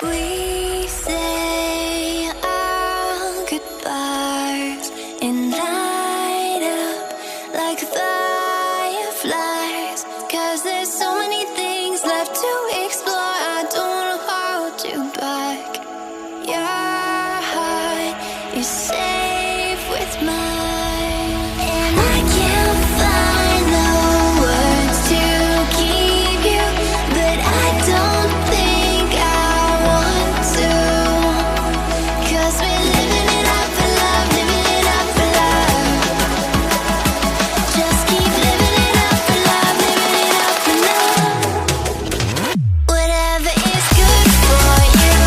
We say our goodbyes and light up like fireflies. 'Cause there's so many things left to explore. I don't wanna hold you back. Your heart is safe with mine, and I can't find the words to keep you, but I don't think I want to. 'Cause we're living it up for love, living it up for love. Just keep living it up for love, living it up for love. Whatever is good for you.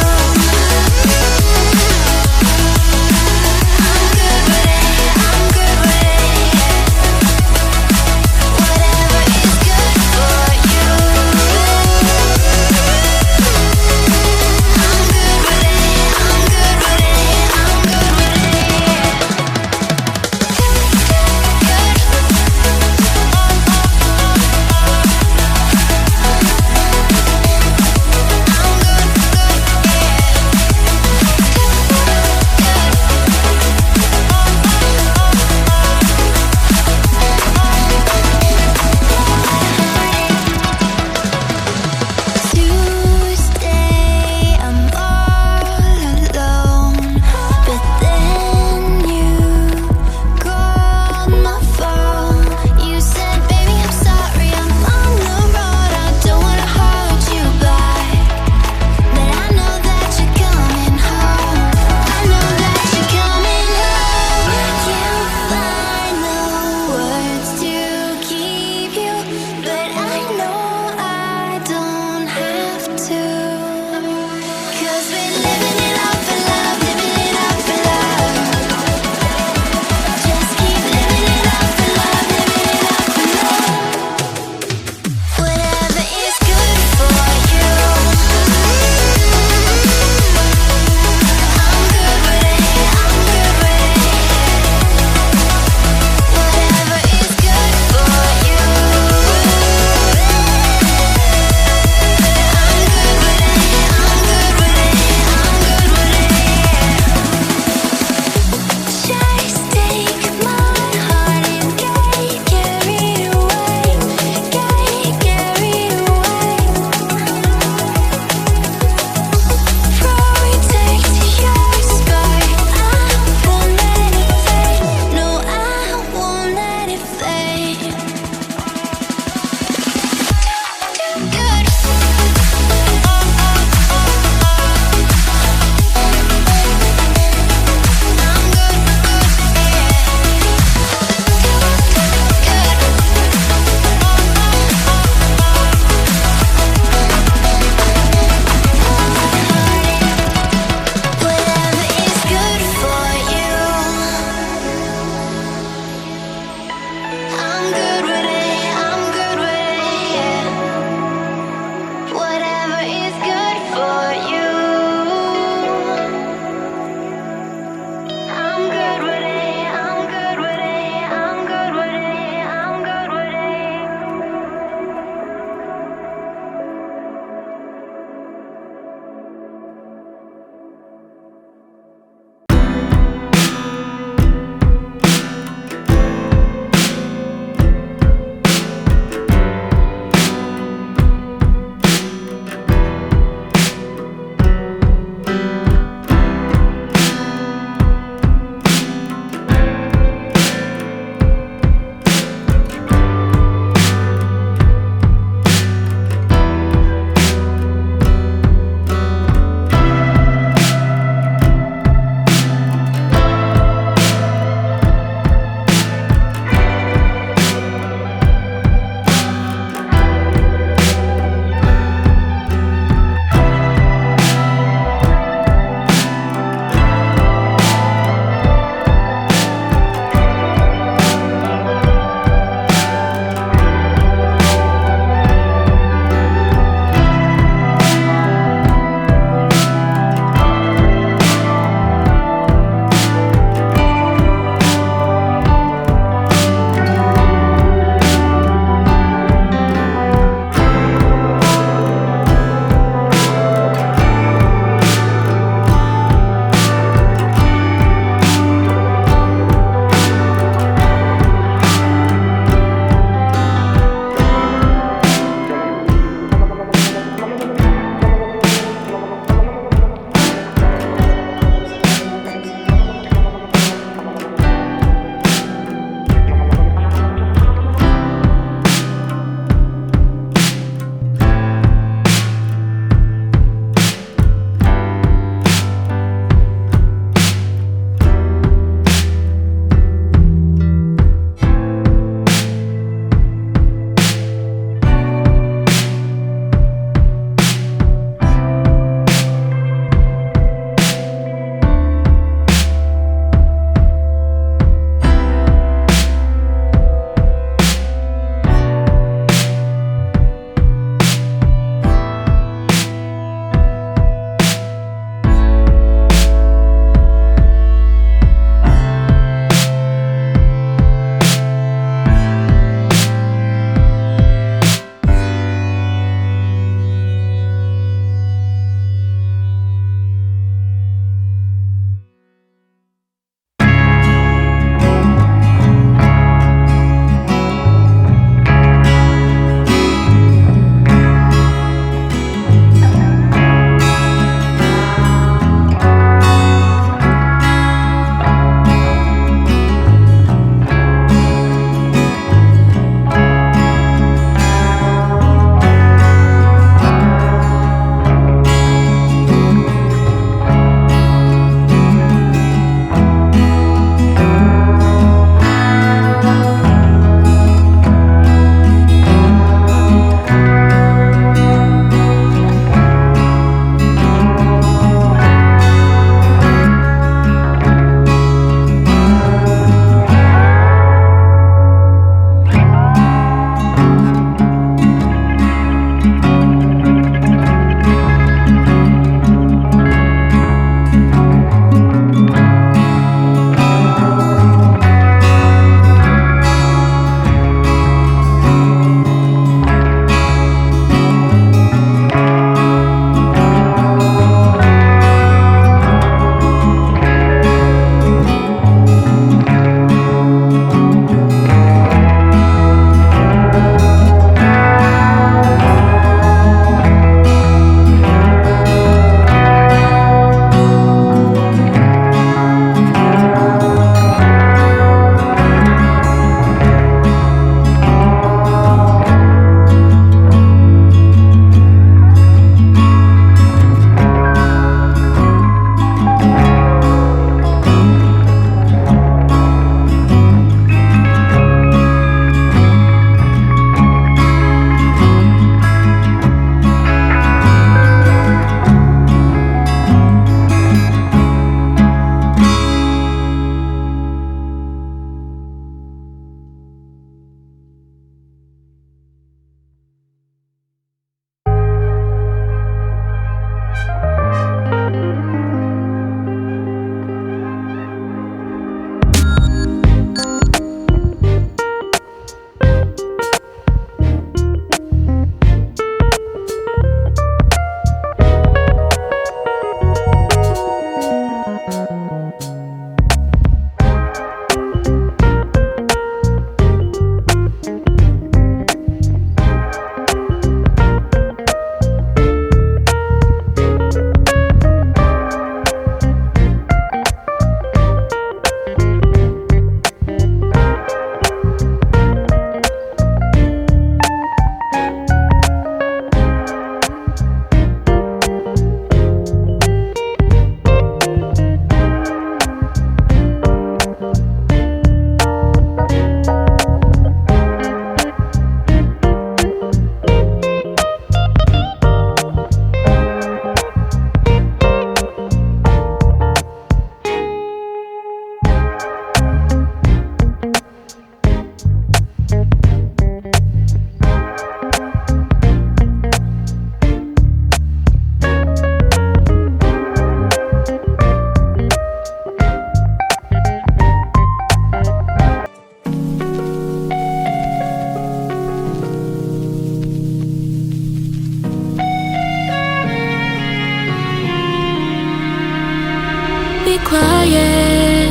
quiet.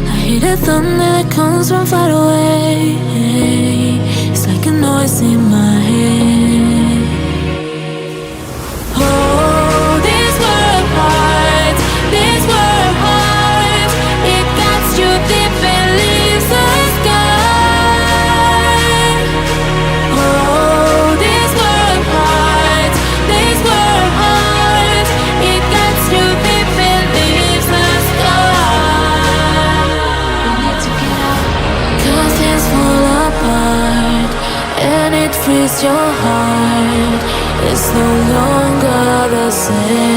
I hear the thunder that comes from far away. It's like a noise in my head. Oh, this world heart, this world heart, it cuts you deep and leaves the sky. Oh, this world heart, this world heart, it cuts you deep and leaves the sky. We need to get out. 'Cause things fall apart and it frees your heart. It's no longer the same.